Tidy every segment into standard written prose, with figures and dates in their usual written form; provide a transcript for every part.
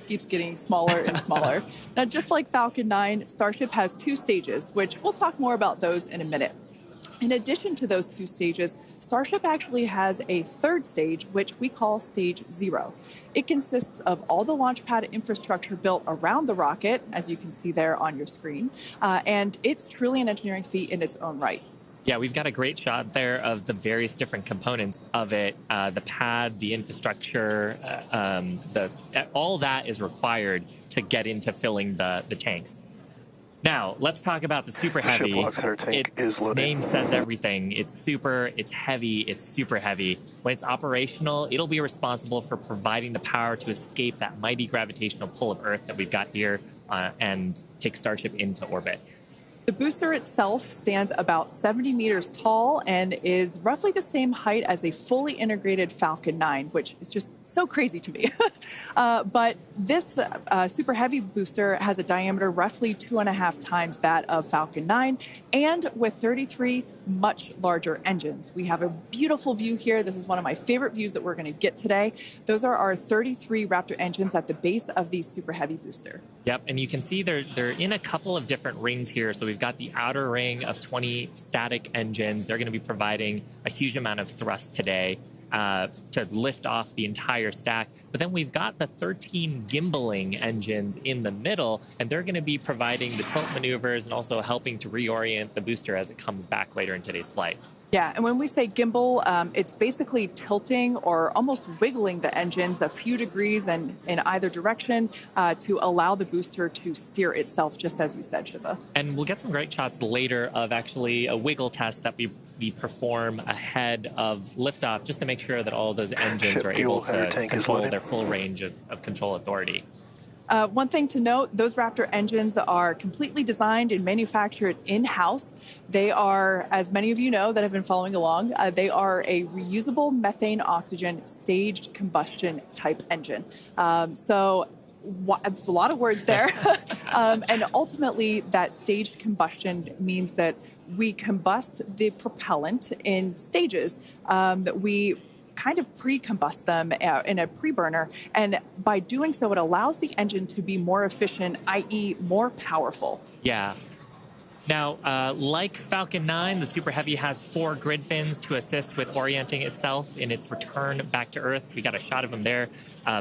keeps getting smaller and smaller. Now, just like Falcon 9, Starship has 2 stages, which we'll talk more about those in a minute. In addition to those 2 stages, Starship actually has a 3rd stage, which we call Stage 0. It consists of all the launch pad infrastructure built around the rocket, as you can see there on your screen, and it's truly an engineering feat in its own right. Yeah, we've got a great shot there of the various different components of it. The pad, the infrastructure, all that is required to get into filling the tanks. Now, let's talk about the Super Heavy. Its name says everything. It's super, it's heavy, it's super heavy. When it's operational, it'll be responsible for providing the power to escape that mighty gravitational pull of Earth that we've got here and take Starship into orbit. The booster itself stands about 70 meters tall and is roughly the same height as a fully integrated Falcon 9, which is just so crazy to me. But this Super Heavy booster has a diameter roughly 2.5 times that of Falcon 9, and with 33 much larger engines. We have a beautiful view here. This is one of my favorite views that we're going to get today. Those are our 33 Raptor engines at the base of the Super Heavy booster. Yep, and you can see they're in a couple of different rings here. So we've got the outer ring of 20 static engines. They're going to be providing a huge amount of thrust today to lift off the entire stack. But then we've got the 13 gimbaling engines in the middle, and they're going to be providing the tilt maneuvers and also helping to reorient the booster as it comes back later in today's flight. Yeah, and when we say gimbal, it's basically tilting or almost wiggling the engines a few degrees and in either direction to allow the booster to steer itself, just as you said, Shiva. And we'll get some great shots later of actually a wiggle test that we perform ahead of liftoff, just to make sure that all of those engines are able to control their full range of control authority. One thing to note, those Raptor engines are completely designed and manufactured in-house. They are, as many of you know that have been following along, they are a reusable methane oxygen staged combustion type engine. So it's a lot of words there. And ultimately, that staged combustion means that we combust the propellant in stages. That we kind of pre-combust them in a pre-burner, and by doing so, it allows the engine to be more efficient, i.e. more powerful. Yeah. Now, like Falcon 9, the Super Heavy has 4 grid fins to assist with orienting itself in its return back to Earth. We got a shot of them there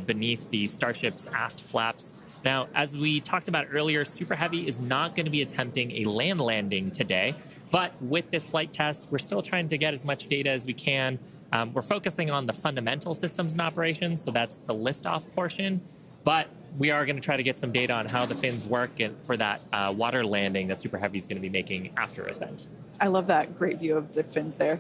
beneath the Starship's aft flaps. Now, as we talked about earlier, Super Heavy is not going to be attempting a land landing today, but with this flight test, we're still trying to get as much data as we can. We're focusing on the fundamental systems and operations, so that's the liftoff portion, but we are going to try to get some data on how the fins work for that water landing that Super Heavy is going to be making after ascent. I love that great view of the fins there.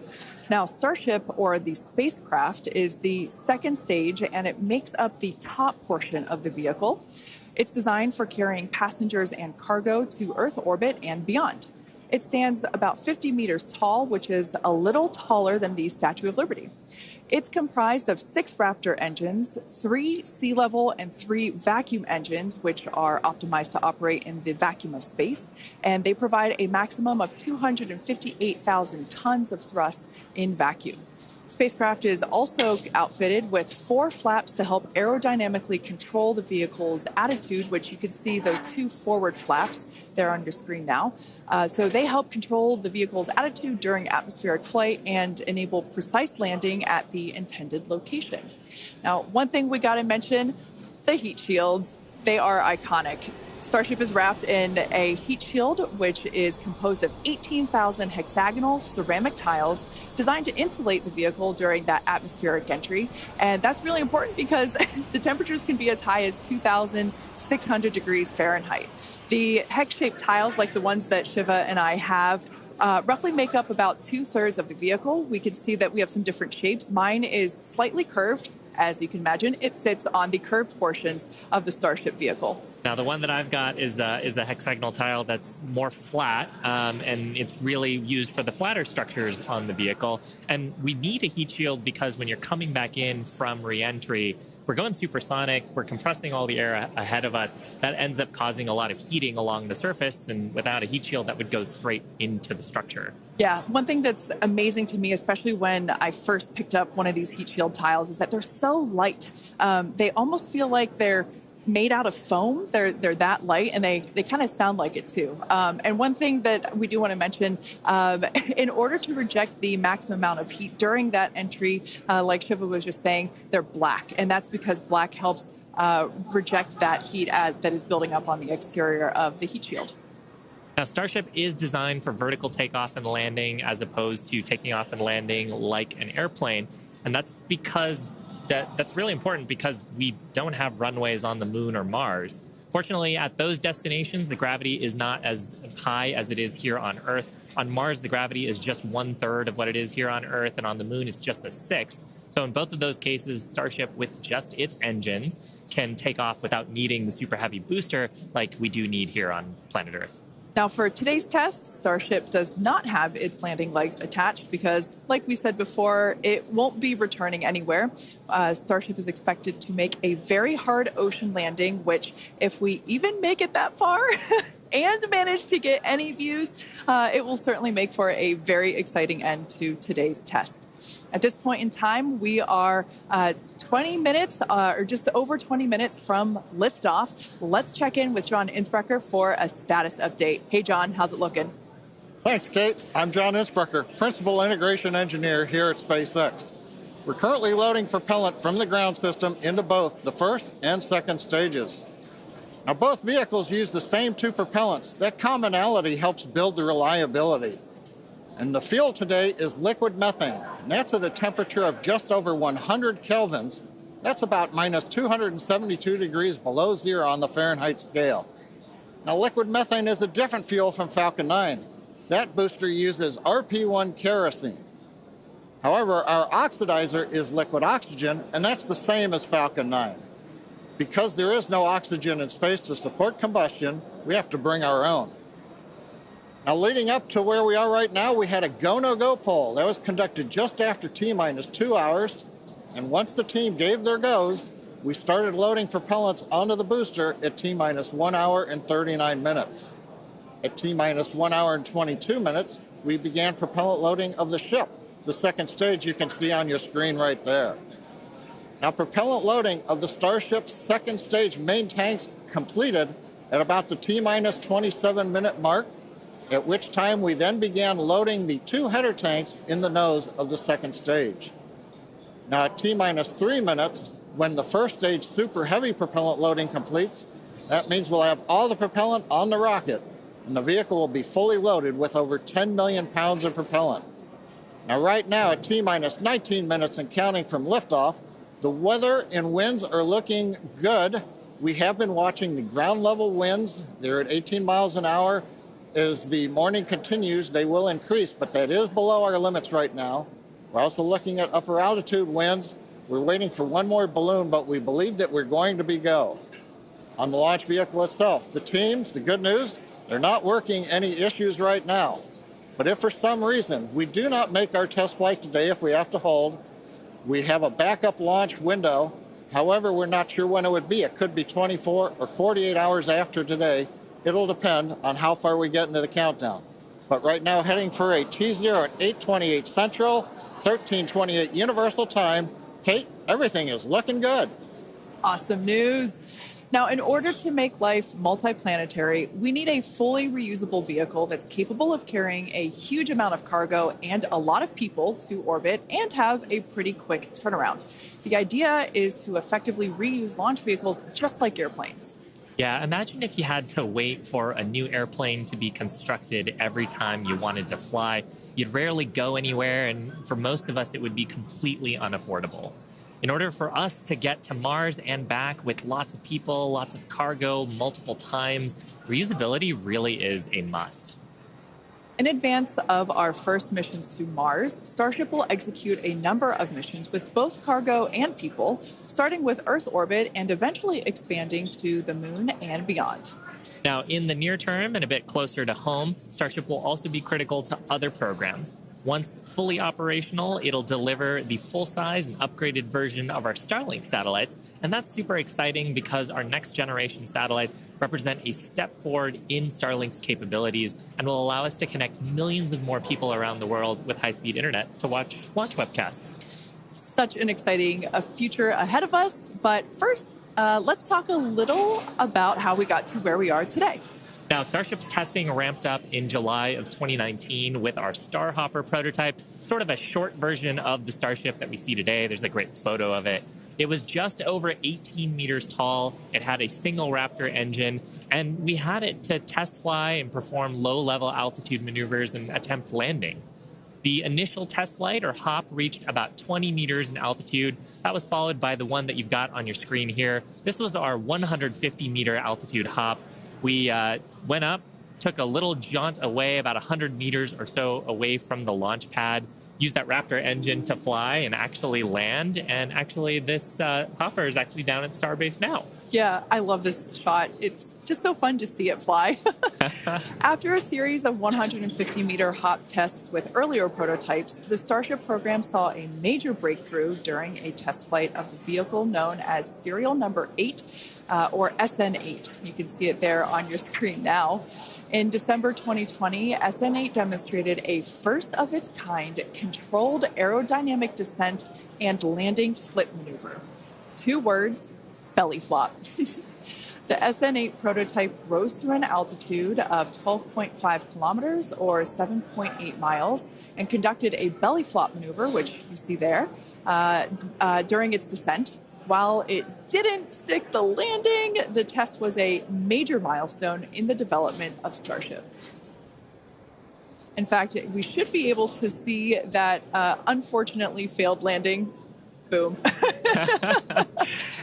Now, Starship, or the spacecraft, is the 2nd stage, and it makes up the top portion of the vehicle. It's designed for carrying passengers and cargo to Earth orbit and beyond. It stands about 50 meters tall, which is a little taller than the Statue of Liberty. It's comprised of 6 Raptor engines, 3 sea level and 3 vacuum engines, which are optimized to operate in the vacuum of space. And they provide a maximum of 258,000 tons of thrust in vacuum. Spacecraft is also outfitted with 4 flaps to help aerodynamically control the vehicle's attitude, which you can see those 2 forward flaps there on your screen now. So they help control the vehicle's attitude during atmospheric flight and enable precise landing at the intended location. Now, one thing we got to mention, the heat shields. They are iconic. Starship is wrapped in a heat shield, which is composed of 18,000 hexagonal ceramic tiles designed to insulate the vehicle during that atmospheric entry. And that's really important because the temperatures can be as high as 2,600 degrees Fahrenheit. The hex-shaped tiles, like the ones that Shiva and I have, roughly make up about 2/3 of the vehicle. We can see that we have some different shapes. Mine is slightly curved. As you can imagine, it sits on the curved portions of the Starship vehicle. Now, the one that I've got is a hexagonal tile that's more flat, and it's really used for the flatter structures on the vehicle. And we need a heat shield because when you're coming back in from re-entry, we're going supersonic, we're compressing all the air ahead of us. That ends up causing a lot of heating along the surface, and without a heat shield, that would go straight into the structure. Yeah, one thing that's amazing to me, especially when I first picked up one of these heat shield tiles, is that they're so light. They almost feel like they're made out of foam. They're that light, and they kind of sound like it too. And one thing that we do want to mention, in order to reject the maximum amount of heat during that entry, like Shiva was just saying, they're black, and that's because black helps reject that heat that is building up on the exterior of the heat shield. Now, Starship is designed for vertical takeoff and landing as opposed to taking off and landing like an airplane. And that's because that's really important because we don't have runways on the moon or Mars. Fortunately, at those destinations, the gravity is not as high as it is here on Earth. On Mars, the gravity is just 1/3 of what it is here on Earth, and on the moon, it's just 1/6. So in both of those cases, Starship, with just its engines, can take off without needing the super heavy booster like we do need here on planet Earth. Now, for today's test, Starship does not have its landing legs attached because, like we said before, it won't be returning anywhere. Starship is expected to make a very hard ocean landing, which, if we even make it that far and manage to get any views, it will certainly make for a very exciting end to today's test. At this point in time, we are 20 minutes or just over 20 minutes from liftoff. Let's check in with John Innsbrucker for a status update. Hey, John, how's it looking? Thanks, Kate. I'm John Innsbrucker, Principal Integration Engineer here at SpaceX. We're currently loading propellant from the ground system into both the first and second stages. Now, both vehicles use the same two propellants. That commonality helps build the reliability. And the fuel today is liquid methane, and that's at a temperature of just over 100 kelvins. That's about minus 272 degrees below zero on the Fahrenheit scale. Now, liquid methane is a different fuel from Falcon 9. That booster uses RP1 kerosene. However, our oxidizer is liquid oxygen, and that's the same as Falcon 9. Because there is no oxygen in space to support combustion, we have to bring our own. Now, leading up to where we are right now, we had a go-no-go poll. That was conducted just after T-minus 2 hours. And once the team gave their goes, we started loading propellants onto the booster at T-minus 1 hour and 39 minutes. At T-minus 1 hour and 22 minutes, we began propellant loading of the ship. The second stage you can see on your screen right there. Now, propellant loading of the Starship's second stage main tanks completed at about the T-minus 27-minute mark, at which time we then began loading the two header tanks in the nose of the second stage. Now, at T-minus 3 minutes, when the first stage super heavy propellant loading completes, that means we'll have all the propellant on the rocket, and the vehicle will be fully loaded with over 10 million pounds of propellant. Now, right now, at T-minus 19 minutes and counting from liftoff, the weather and winds are looking good. We have been watching the ground level winds. They're at 18 miles an hour. As the morning continues, they will increase, but that is below our limits right now. We're also looking at upper altitude winds. We're waiting for one more balloon, but we believe that we're going to be go. On the launch vehicle itself, the teams, the good news, they're not working any issues right now. But if for some reason we do not make our test flight today, if we have to hold, we have a backup launch window. However, we're not sure when it would be. It could be 24 or 48 hours after today. It'll depend on how far we get into the countdown. But right now, heading for a T0 at 8:28 Central, 13:28 Universal Time. Kate, everything is looking good. Awesome news. Now, in order to make life multiplanetary, we need a fully reusable vehicle that's capable of carrying a huge amount of cargo and a lot of people to orbit and have a pretty quick turnaround. The idea is to effectively reuse launch vehicles just like airplanes. Yeah, imagine if you had to wait for a new airplane to be constructed every time you wanted to fly. You'd rarely go anywhere, and for most of us, it would be completely unaffordable. In order for us to get to Mars and back with lots of people, lots of cargo, multiple times, reusability really is a must. In advance of our first missions to Mars, Starship will execute a number of missions with both cargo and people, starting with Earth orbit and eventually expanding to the moon and beyond. Now, in the near term and a bit closer to home, Starship will also be critical to other programs. Once fully operational, it'll deliver the full-size and upgraded version of our Starlink satellites, and that's super exciting because our next-generation satellites represent a step forward in Starlink's capabilities and will allow us to connect millions of more people around the world with high-speed internet to watch launch webcasts. Such an exciting future ahead of us, but first, Let's talk a little about how we got to where we are today. Now, Starship's testing ramped up in July of 2019 with our Starhopper prototype, sort of a short version of the Starship that we see today. There's a great photo of it. It was just over 18 meters tall. It had a single Raptor engine, and we had it to test fly and perform low-level altitude maneuvers and attempt landing. The initial test flight, or hop, reached about 20 meters in altitude. That was followed by the one that you've got on your screen here. This was our 150-meter altitude hop. We went up, took a little jaunt away, about 100 meters or so away from the launch pad, used that Raptor engine to fly and actually land. And actually, this hopper is actually down at Starbase now. Yeah, I love this shot. It's just so fun to see it fly. After a series of 150-meter hop tests with earlier prototypes, the Starship program saw a major breakthrough during a test flight of the vehicle known as serial number 8, or SN8. You can see it there on your screen now. In December 2020, SN8 demonstrated a first-of-its-kind controlled aerodynamic descent and landing flip maneuver. 2 words, belly flop. The SN8 prototype rose to an altitude of 12.5 kilometers or 7.8 miles and conducted a belly flop maneuver, which you see there, during its descent. While it didn't stick the landing, the test was a major milestone in the development of Starship. In fact, we should be able to see that unfortunately failed landing. Boom.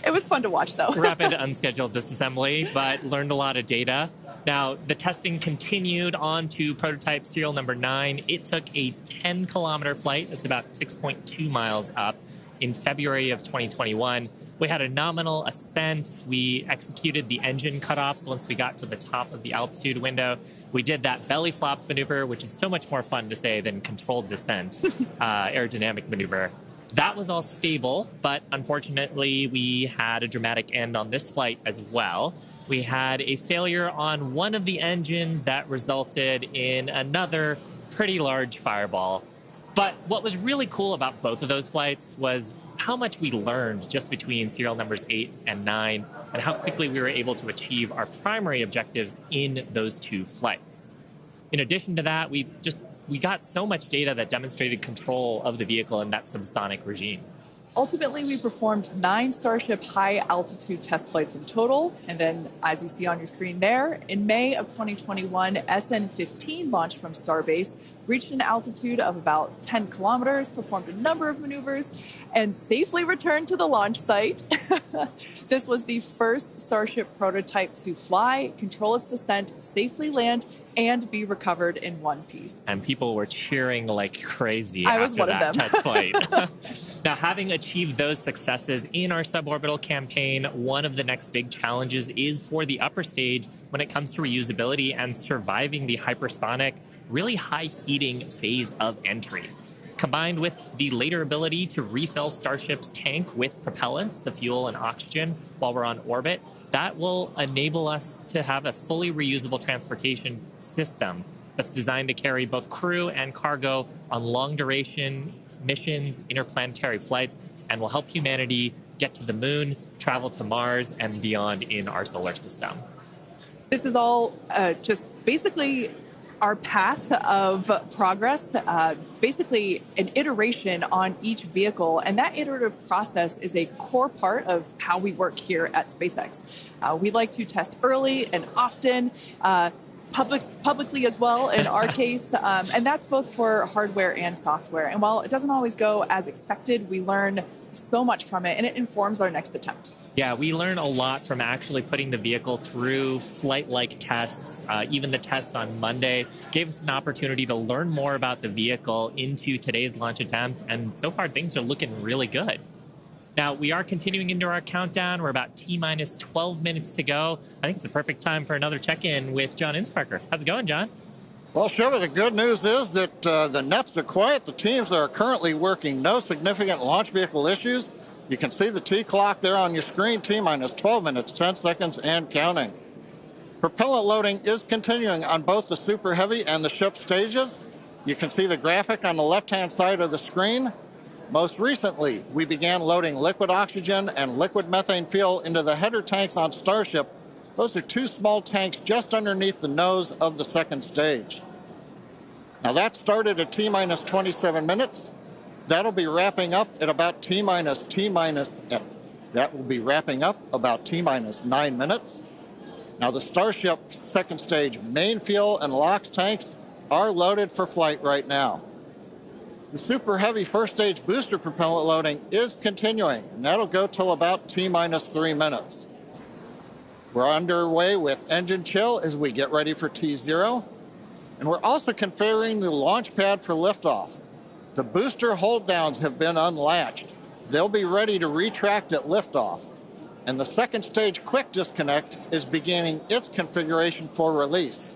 It was fun to watch, though. Rapid unscheduled disassembly, but learned a lot of data. Now, the testing continued on to prototype serial number 9. It took a 10-kilometer flight. That's about 6.2 miles up. In February of 2021, we had a nominal ascent. We executed the engine cutoffs once we got to the top of the altitude window. We did that belly flop maneuver, which is so much more fun to say than controlled descent, aerodynamic maneuver. That was all stable, but unfortunately, we had a dramatic end on this flight as well. We had a failure on one of the engines that resulted in another pretty large fireball. But what was really cool about both of those flights was how much we learned just between serial numbers 8 and 9 and how quickly we were able to achieve our primary objectives in those 2 flights. In addition to that, we got so much data that demonstrated control of the vehicle in that subsonic regime. Ultimately, we performed 9 Starship high-altitude test flights in total. And then, as you see on your screen there, in May of 2021, SN15 launched from Starbase, reached an altitude of about 10 kilometers, performed a number of maneuvers, and safely returned to the launch site. This was the first Starship prototype to fly, control its descent, safely land, and be recovered in one piece. And people were cheering like crazy I was after one of that them. test flight. Now, having achieved those successes in our suborbital campaign, one of the next big challenges is for the upper stage when it comes to reusability and surviving the hypersonic, really high heating phase of entry. Combined with the later ability to refill Starship's tank with propellants, the fuel and oxygen, while we're on orbit, that will enable us to have a fully reusable transportation system that's designed to carry both crew and cargo on long-duration missions, interplanetary flights, and will help humanity get to the moon, travel to Mars, and beyond in our solar system. This is all just basically our path of progress, basically an iteration on each vehicle. And that iterative process is a core part of how we work here at SpaceX. We like to test early and often, publicly as well in our case, and that's both for hardware and software. And while it doesn't always go as expected, we learn so much from it, and it informs our next attempt. Yeah, we learn a lot from actually putting the vehicle through flight-like tests. Even the test on Monday gave us an opportunity to learn more about the vehicle into today's launch attempt, and so far things are looking really good. Now, we are continuing into our countdown. We're about T-minus 12 minutes to go. I think it's a perfect time for another check-in with John Insparker. How's it going, John? Well, Shiva, the good news is that the nets are quiet. The teams are currently working. No significant launch vehicle issues. You can see the T clock there on your screen, T-minus 12 minutes, 10 seconds, and counting. Propellant loading is continuing on both the Super Heavy and the ship stages. You can see the graphic on the left-hand side of the screen. Most recently, we began loading liquid oxygen and liquid methane fuel into the header tanks on Starship. Those are two small tanks just underneath the nose of the second stage. Now that started at T-minus 27 minutes. That'll be wrapping up at about T-minus 9 minutes. Now the Starship second stage main fuel and LOX tanks are loaded for flight right now. The Super Heavy first stage booster propellant loading is continuing, and that'll go till about T-minus 3 minutes. We're underway with engine chill as we get ready for T0, and we're also configuring the launch pad for liftoff. The booster hold downs have been unlatched. They'll be ready to retract at liftoff, and the second stage quick disconnect is beginning its configuration for release.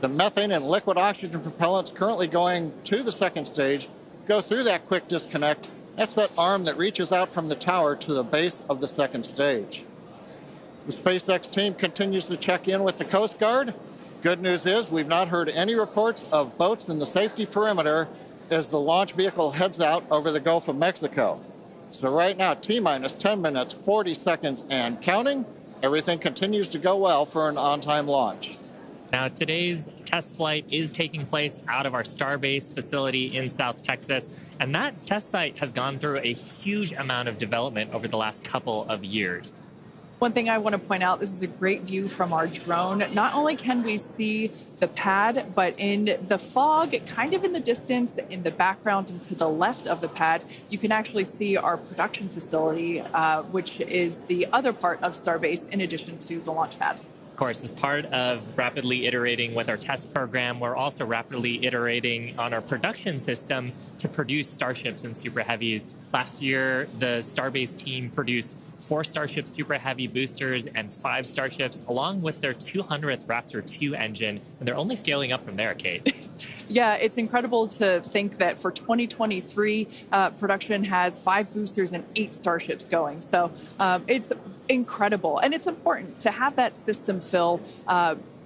The methane and liquid oxygen propellants currently going to the second stage go through that quick disconnect. That's that arm that reaches out from the tower to the base of the second stage. The SpaceX team continues to check in with the Coast Guard. Good news is we've not heard any reports of boats in the safety perimeter as the launch vehicle heads out over the Gulf of Mexico. So right now, T-minus 10 minutes, 40 seconds and counting. Everything continues to go well for an on-time launch. Now, today's test flight is taking place out of our Starbase facility in South Texas, and that test site has gone through a huge amount of development over the last couple of years. One thing I want to point out, this is a great view from our drone. Not only can we see the pad, but in the fog, kind of in the distance, in the background and to the left of the pad, you can actually see our production facility, which is the other part of Starbase in addition to the launch pad. Of course, as part of rapidly iterating with our test program, we're also rapidly iterating on our production system to produce Starships and Super Heavies. Last year, the Starbase team produced 4 Starship Super Heavy boosters and 5 Starships, along with their 200th Raptor 2 engine, and they're only scaling up from there, Kate. Yeah, it's incredible to think that for 2023, production has 5 boosters and 8 Starships going. So it's incredible. And it's important to have that system fill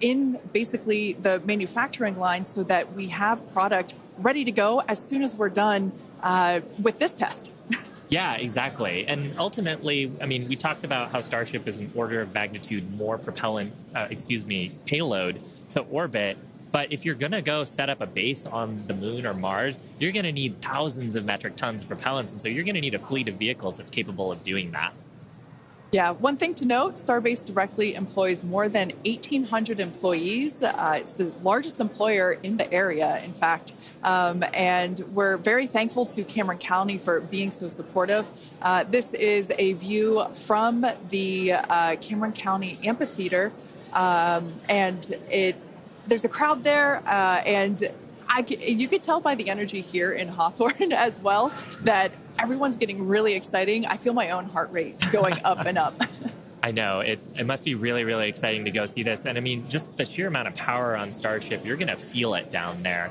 in basically the manufacturing line so that we have product ready to go as soon as we're done with this test. Yeah, exactly. And ultimately, I mean, we talked about how Starship is an order of magnitude more payload to orbit. But if you're going to go set up a base on the moon or Mars, you're going to need thousands of metric tons of propellants. And so you're going to need a fleet of vehicles that's capable of doing that. Yeah, one thing to note, Starbase directly employs more than 1,800 employees. It's the largest employer in the area, in fact. And we're very thankful to Cameron County for being so supportive. This is a view from the Cameron County Amphitheater. And there's a crowd there, and you could tell by the energy here in Hawthorne as well that everyone's getting really exciting. I feel my own heart rate going up and up. I know. It must be really, really exciting to go see this. And I mean, just the sheer amount of power on Starship, you're going to feel it down there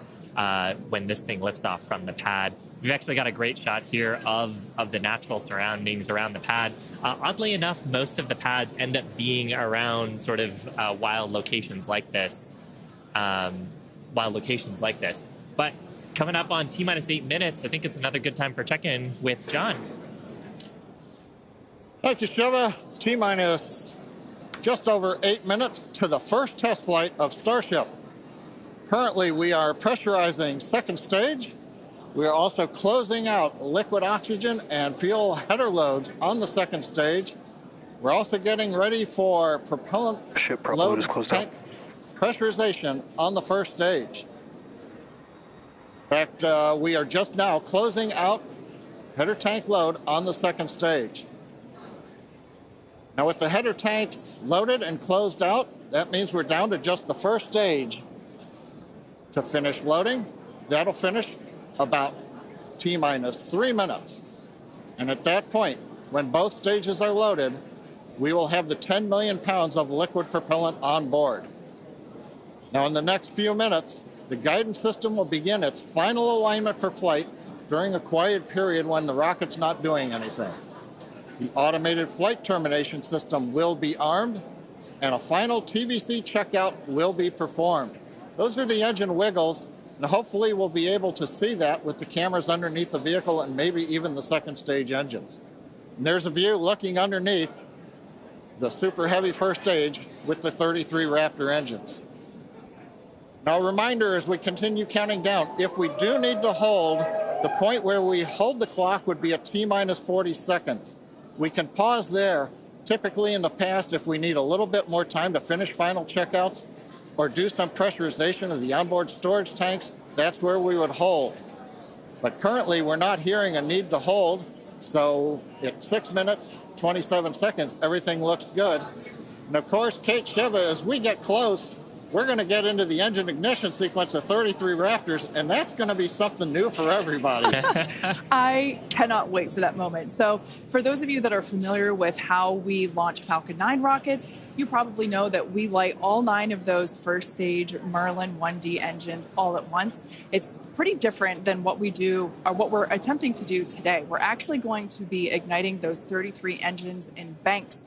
when this thing lifts off from the pad. We've actually got a great shot here of the natural surroundings around the pad. Oddly enough, most of the pads end up being around sort of wild locations like this. But coming up on T-minus 8 minutes, I think it's another good time for check-in with John. Thank you, Shiva. T-minus just over 8 minutes to the first test flight of Starship. Currently, we are pressurizing second stage. We are also closing out liquid oxygen and fuel header loads on the second stage. We're also getting ready for propellant load tank pressurization on the first stage. In fact, we are just now closing out header tank load on the second stage. Now with the header tanks loaded and closed out, that means we're down to just the first stage to finish loading. That'll finish about T-minus 3 minutes. And at that point, when both stages are loaded, we will have the 10 million pounds of liquid propellant on board. Now in the next few minutes, the guidance system will begin its final alignment for flight during a quiet period when the rocket's not doing anything. The automated flight termination system will be armed, and a final TVC checkout will be performed. Those are the engine wiggles And hopefully we'll be able to see that with the cameras underneath the vehicle and maybe even the second stage engines. And there's a view looking underneath the super heavy first stage with the 33 Raptor engines. Now, a reminder as we continue counting down, if we do need to hold, the point where we hold the clock would be at T-minus 40 seconds. We can pause there. Typically in the past, if we need a little bit more time to finish final checkouts or do some pressurization of the onboard storage tanks, that's where we would hold. But currently, we're not hearing a need to hold, so at 6 minutes, 27 seconds, everything looks good. And of course, Kate Shiva, as we get close, we're going to get into the engine ignition sequence of 33 Raptors, and that's going to be something new for everybody. I cannot wait for that moment. So for those of you that are familiar with how we launch Falcon 9 rockets, you probably know that we light all 9 of those first stage Merlin 1D engines all at once. It's pretty different than what we do, or what we're attempting to do today. We're actually going to be igniting those 33 engines in banks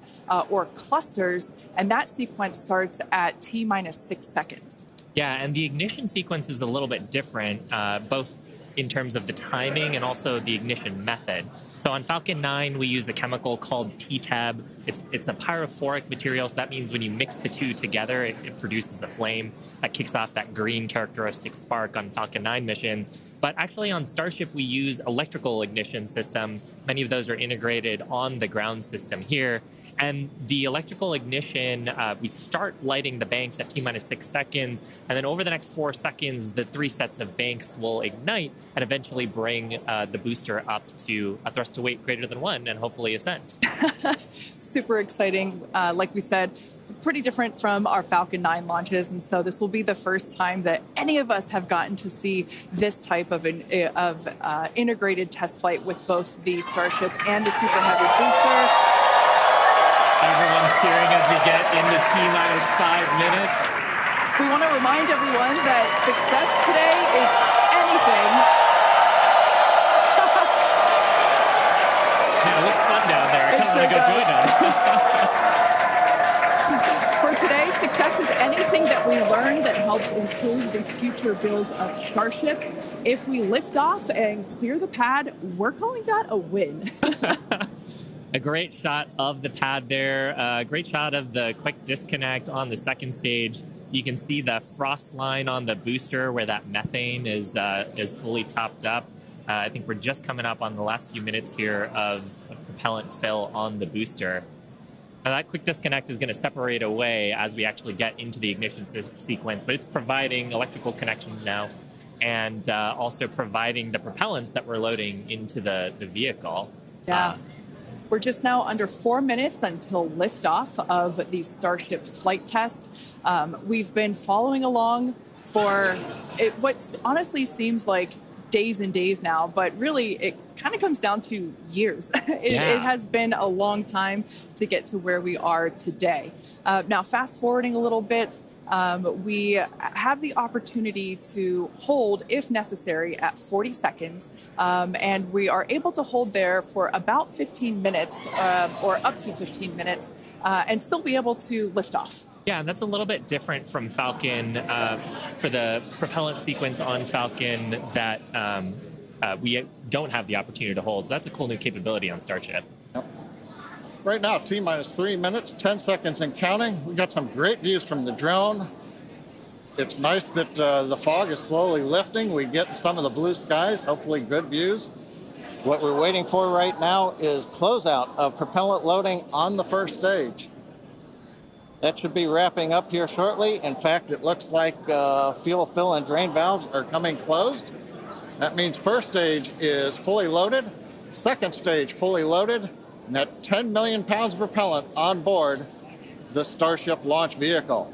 or clusters, and that sequence starts at T-minus 6 seconds. Yeah, and the ignition sequence is a little bit different, both in terms of the timing and also the ignition method. So on Falcon 9, we use a chemical called T-Tab. It's a pyrophoric material, so that means when you mix the two together, it produces a flame that kicks off that green characteristic spark on Falcon 9 missions. But actually on Starship, we use electrical ignition systems. Many of those are integrated on the ground system here. And the electrical ignition, we start lighting the banks at T-minus 6 seconds, and then over the next 4 seconds, the 3 sets of banks will ignite and eventually bring the booster up to a thrust to weight greater than 1 and hopefully ascent. Super exciting. Like we said, pretty different from our Falcon 9 launches, and so this will be the first time that any of us have gotten to see this type of integrated test flight with both the Starship and the Super Heavy booster. Everyone cheering as we get into T-minus 5 minutes. We want to remind everyone that success today is anything. Yeah, it looks fun down there. I kind of want to go join them. For today, success is anything that we learn that helps improve the future builds of Starship. If we lift off and clear the pad, we're calling that a win. A great shot of the pad there. A great shot of the quick disconnect on the second stage. You can see the frost line on the booster where that methane is fully topped up. I think we're just coming up on the last few minutes here of propellant fill on the booster. Now that quick disconnect is going to separate away as we actually get into the ignition sequence, but it's providing electrical connections now and also providing the propellants that we're loading into the vehicle. Yeah. We're just now under 4 minutes until liftoff of the Starship flight test. We've been following along for what honestly seems like days and days now, but really it kind of comes down to years. It has been a long time to get to where we are today. Now, fast forwarding a little bit, we have the opportunity to hold, if necessary, at 40 seconds, and we are able to hold there for about 15 minutes or up to 15 minutes and still be able to lift off. Yeah, and that's a little bit different from Falcon for the propellant sequence on Falcon that we don't have the opportunity to hold. So that's a cool new capability on Starship. Yep. Right now, T-minus 3 minutes, 10 seconds and counting. We got some great views from the drone. It's nice that the fog is slowly lifting. We get some of the blue skies, hopefully good views. What we're waiting for right now is closeout of propellant loading on the first stage. That should be wrapping up here shortly. In fact, it looks like fuel fill and drain valves are coming closed. That means first stage is fully loaded, second stage fully loaded, and that 10 million pounds of propellant on board the Starship launch vehicle.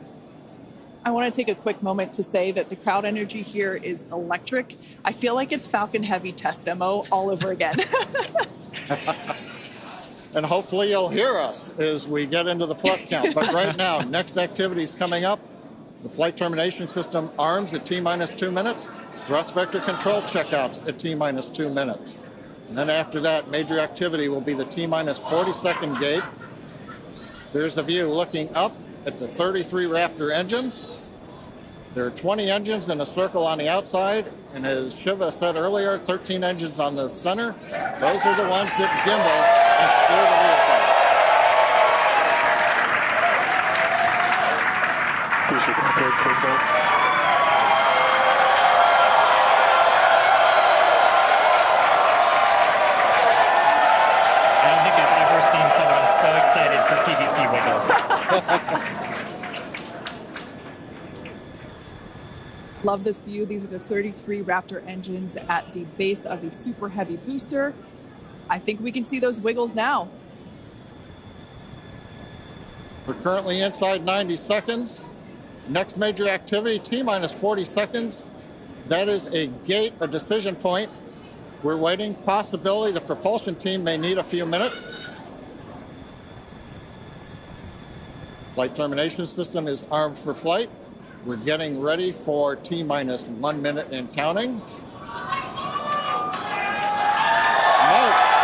I want to take a quick moment to say that the crowd energy here is electric. I feel like it's Falcon Heavy test demo all over again. And hopefully you'll hear us as we get into the plus count. But right now, next activity is coming up. The flight termination system arms at T-minus 2 minutes. Thrust vector control checkouts at T-minus 2 minutes. And then after that, major activity will be the T-minus 40-second gate. There's a view looking up at the 33 Raptor engines. There are 20 engines in a circle on the outside, and as Shiva said earlier, 13 engines on the center. Those are the ones that gimbal and steer the vehicle. I don't think I've ever seen someone so excited for TVC wiggles. Love this view. These are the 33 Raptor engines at the base of the Super Heavy booster. I think we can see those wiggles now. We're currently inside 90 seconds. Next major activity, T-minus 40 seconds. That is a gate, a decision point. We're waiting. Possibility the propulsion team may need a few minutes. Flight termination system is armed for flight. We're getting ready for T-minus 1 minute and counting. No,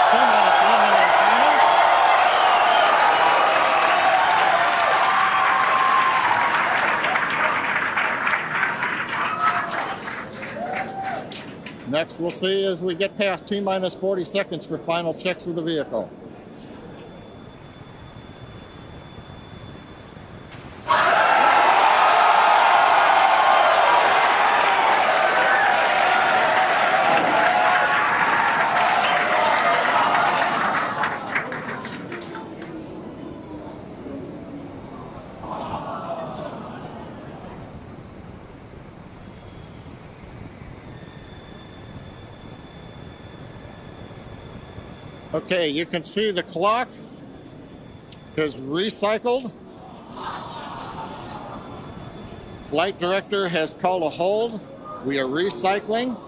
T-minus 1 minute and counting. Next, we'll see as we get past T-minus 40 seconds for final checks of the vehicle. Okay, you can see the clock is recycled. Flight director has called a hold. We are recycling.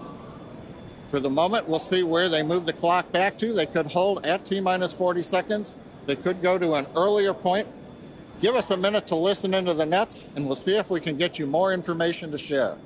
For the moment, we'll see where they move the clock back to. They could hold at T-minus 40 seconds. They could go to an earlier point. Give us a minute to listen into the nets, and we'll see if we can get you more information to share.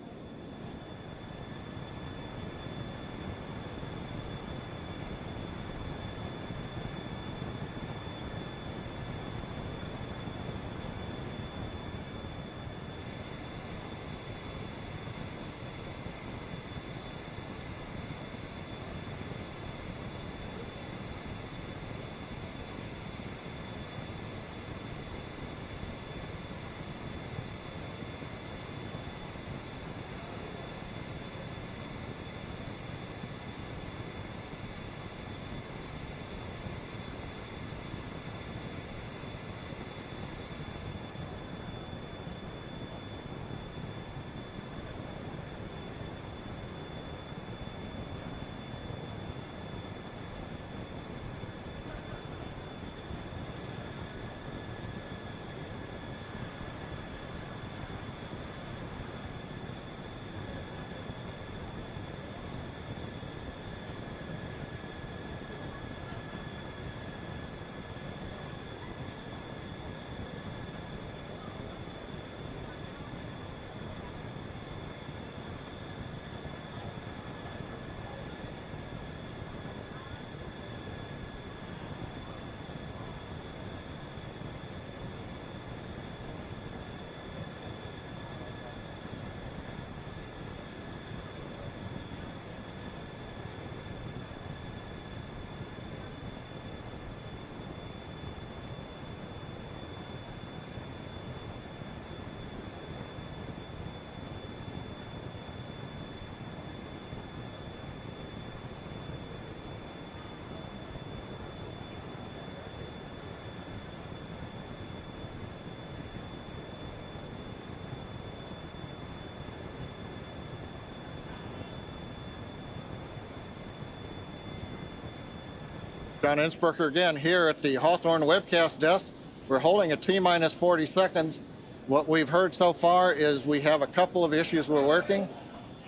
John Innsbrucker again here at the Hawthorne webcast desk. We're holding a T-minus 40 seconds. What we've heard so far is we have a couple of issues we're working.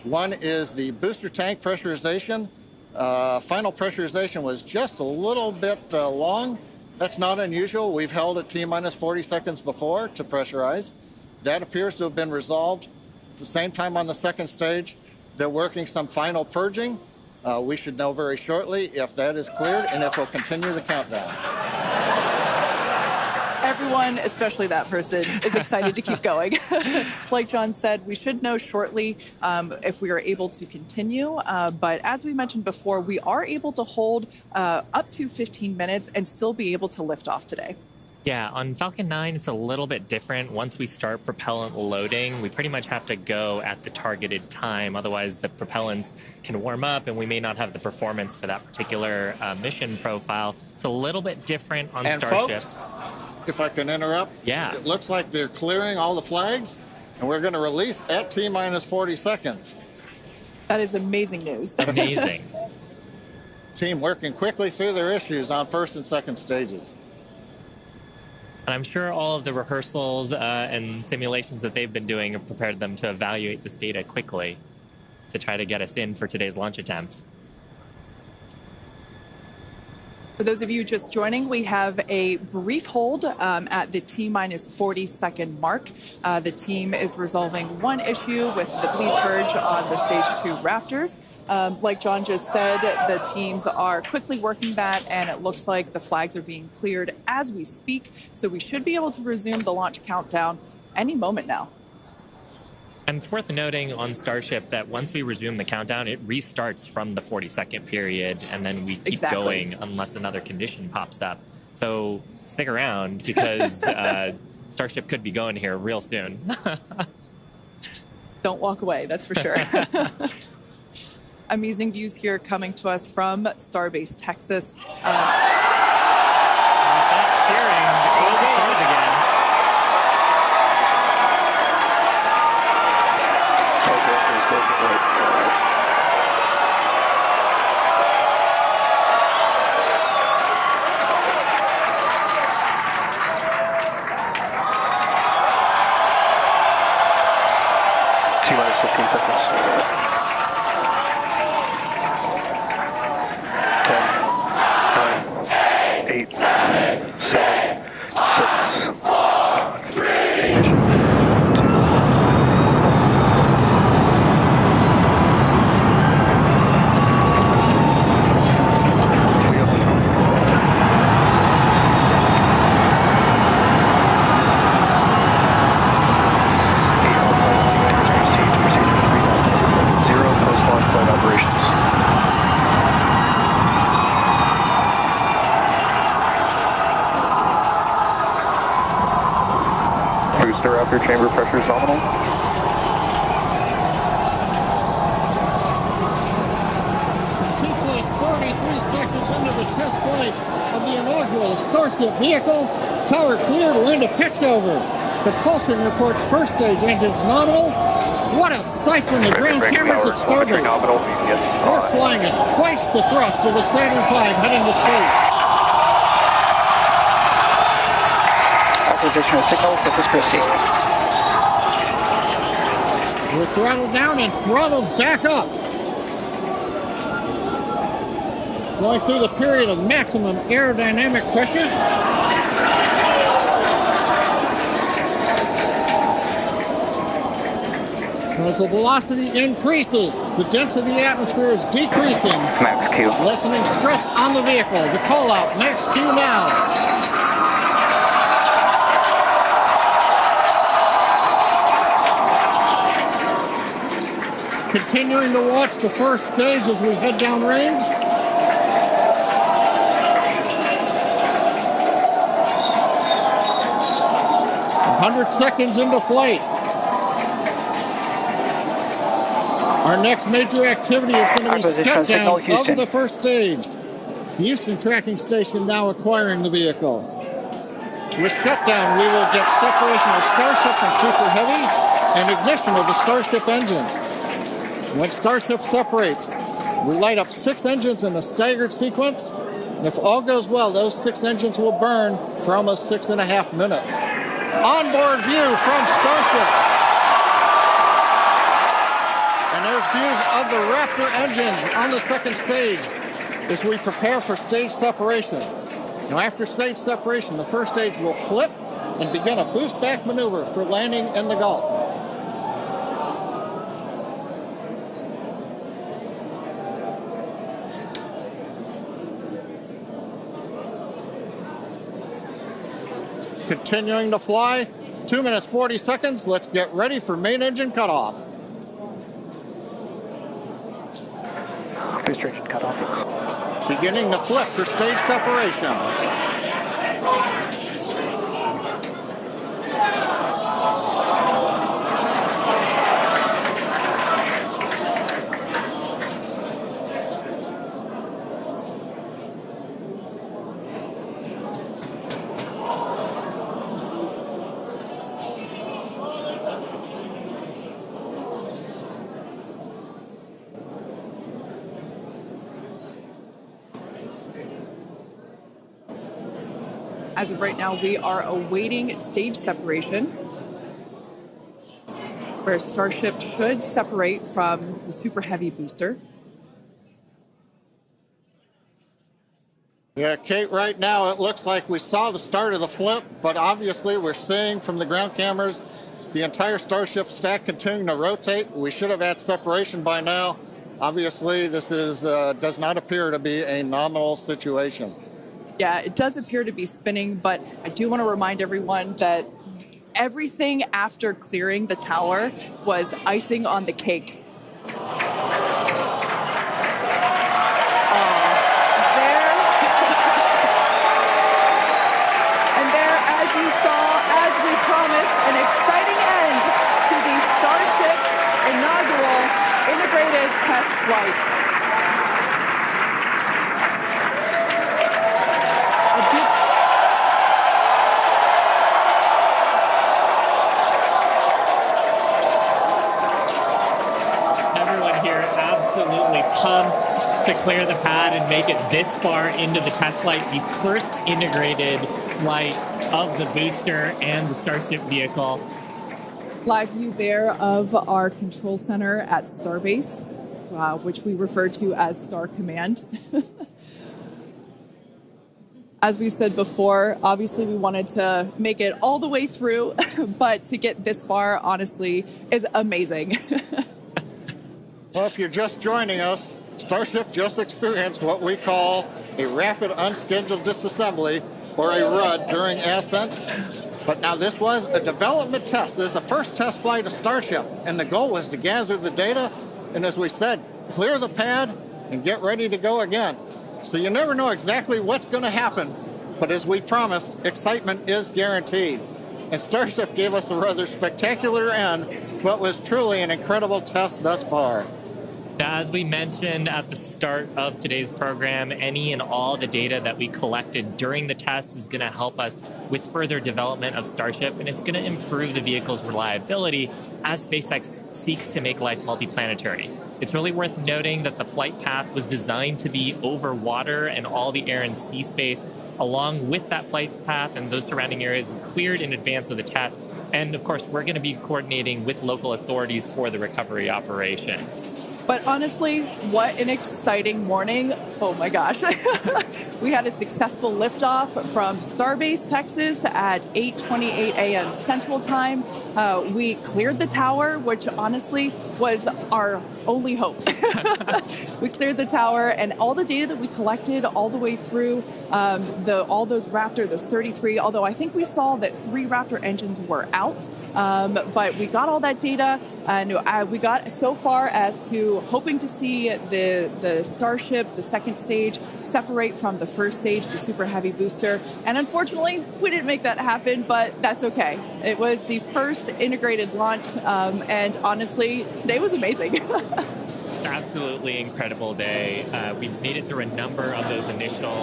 One is the booster tank pressurization. Final pressurization was just a little bit long. That's not unusual. We've held at T-minus 40 seconds before to pressurize. That appears to have been resolved. At the same time on the second stage, they're working some final purging. We should know very shortly if that is cleared and if we'll continue the countdown. everyone, especially that person, is excited to keep going. Like John said, we should know shortly if we are able to continue. But as we mentioned before, we are able to hold up to 15 minutes and still be able to lift off today. Yeah, on Falcon 9, it's a little bit different. Once we start propellant loading, we pretty much have to go at the targeted time. Otherwise, the propellants can warm up and we may not have the performance for that particular mission profile. It's a little bit different on Starship. Folks, if I can interrupt, yeah, it looks like they're clearing all the flags, and we're going to release at T-minus 40 seconds. That is amazing news. Amazing. Team working quickly through their issues on first and second stages. And I'm sure all of the rehearsals and simulations that they've been doing have prepared them to evaluate this data quickly to try to get us in for today's launch attempt. For those of you just joining, we have a brief hold at the T-minus 40 second mark. The team is resolving one issue with the bleed purge on the stage 2 Raptors. Like John just said, the teams are quickly working that, and it looks like the flags are being cleared as we speak. So we should be able to resume the launch countdown any moment now. And it's worth noting on Starship that once we resume the countdown, it restarts from the 40-second period, and then we keep going unless another condition pops up. So stick around, because Starship could be going here real soon. Don't walk away, that's for sure. Amazing views here coming to us from Starbase, Texas. Cheering to close the start again. T-minus 15 seconds. 10, 9, 8, 7, 6, 5, 3. Booster Raptor chamber pressure is nominal. T+33 seconds into the test flight of the inaugural Starship vehicle. Tower cleared, we're into pitch over. Propulsion reports first stage engines nominal. What a sight from the ground cameras at Starbase. We're flying at twice the thrust of the Saturn V heading to space. Acquisition of signals, this is Christie. We're throttled down and throttled back up. Going through the period of maximum aerodynamic pressure. As the velocity increases, the density of the atmosphere is decreasing. Max Q. Lessening stress on the vehicle. The call out, max Q now. Continuing to watch the first stage as we head down range. A 100 seconds into flight. Our next major activity is going to be shutdown of the first stage. The Houston tracking station now acquiring the vehicle. With shutdown, we will get separation of Starship from Super Heavy and ignition of the Starship engines. When Starship separates, we light up 6 engines in a staggered sequence. And if all goes well, those 6 engines will burn for almost 6.5 minutes. Onboard view from Starship. And there's views of the Raptor engines on the second stage as we prepare for stage separation. Now, after stage separation, the first stage will flip and begin a boost back maneuver for landing in the Gulf. continuing to fly. 2 minutes, 40 seconds. Let's get ready for main engine cutoff. Booster engine cutoff. Beginning the flip for stage separation. As of right now, we are awaiting stage separation, where Starship should separate from the Super Heavy booster. Yeah, Kate, right now it looks like we saw the start of the flip, but obviously we're seeing from the ground cameras the entire Starship stack continuing to rotate. We should have had separation by now. Obviously, this is does not appear to be a nominal situation. Yeah, it does appear to be spinning, but I do want to remind everyone that everything after clearing the tower was icing on the cake. As you saw, as we promised, an exciting end to the Starship inaugural integrated test flight. Everyone here absolutely pumped to clear the pad and make it this far into the test flight, the first integrated flight of the booster and the Starship vehicle. Live view there of our control center at Starbase, which we refer to as Star Command. As we said before, obviously we wanted to make it all the way through, but to get this far, honestly, is amazing. Well, if you're just joining us, Starship just experienced what we call a rapid unscheduled disassembly, or a RUD, during ascent. But now this was a development test. This is the first test flight of Starship, and the goal was to gather the data, and as we said, clear the pad and get ready to go again. So you never know exactly what's going to happen, but as we promised, excitement is guaranteed. And Starship gave us a rather spectacular end to what was truly an incredible test thus far. Now, as we mentioned at the start of today's program, any and all the data that we collected during the test is going to help us with further development of Starship, and it's going to improve the vehicle's reliability as SpaceX seeks to make life multiplanetary. It's really worth noting that the flight path was designed to be over water and all the air and sea space. Along with that flight path and those surrounding areas were cleared in advance of the test. And of course, we're going to be coordinating with local authorities for the recovery operations. But honestly, what an exciting morning. Oh my gosh. We had a successful liftoff from Starbase, Texas at 8:28 a.m. Central Time. We cleared the tower, which honestly was our only hope. We cleared the tower, and all the data that we collected all the way through all those Raptor, those 33, although I think we saw that 3 Raptor engines were out, but we got all that data, and we got so far as to hoping to see the Starship, the second stage, separate from the first stage, the Super Heavy booster. And unfortunately, we didn't make that happen, but that's okay. It was the first integrated launch, and honestly, today was amazing. Absolutely incredible day. We made it through a number of those initial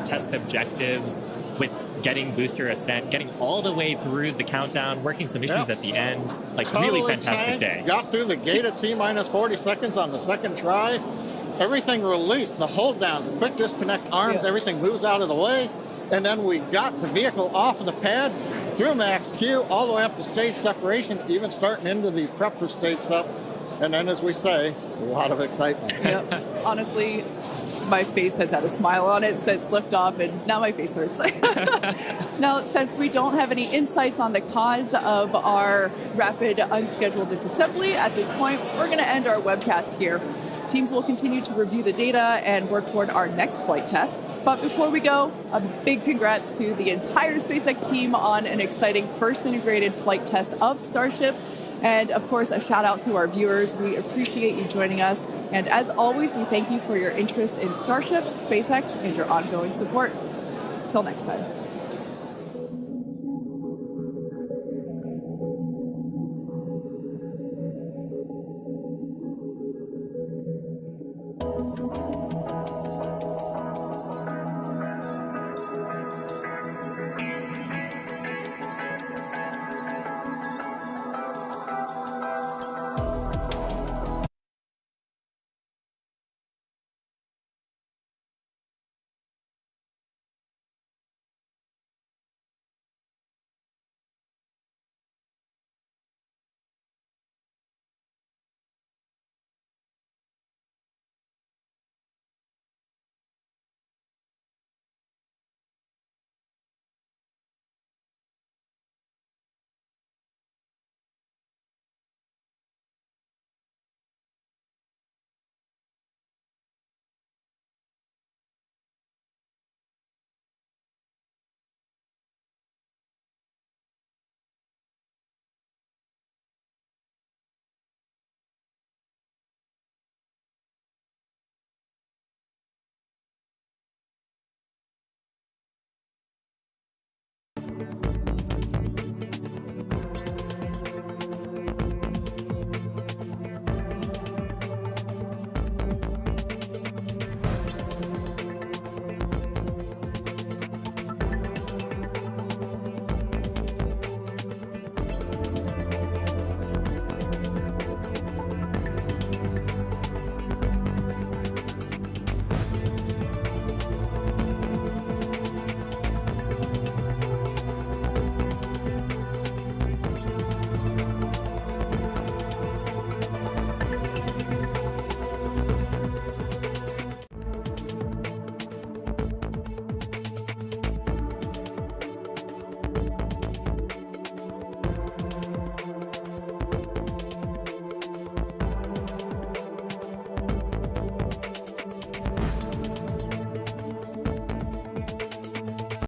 test objectives with getting booster ascent, getting all the way through the countdown, working some issues at the end. Like, really fantastic day. Got through the gate at T-minus 40 seconds on the second try. Everything released, the hold downs, quick disconnect arms, everything moves out of the way. And then we got the vehicle off of the pad, through max Q, all the way up to stage separation, even starting into the prep for stage sep. And then, as we say, a lot of excitement. Yep. Honestly, my face has had a smile on it since liftoff, and now my face hurts. Now, since we don't have any insights on the cause of our rapid unscheduled disassembly at this point, we're going to end our webcast here. Teams will continue to review the data and work toward our next flight test. But before we go, a big congrats to the entire SpaceX team on an exciting first integrated flight test of Starship. And of course, a shout out to our viewers. We appreciate you joining us. And as always, we thank you for your interest in Starship, SpaceX, and your ongoing support. Till next time.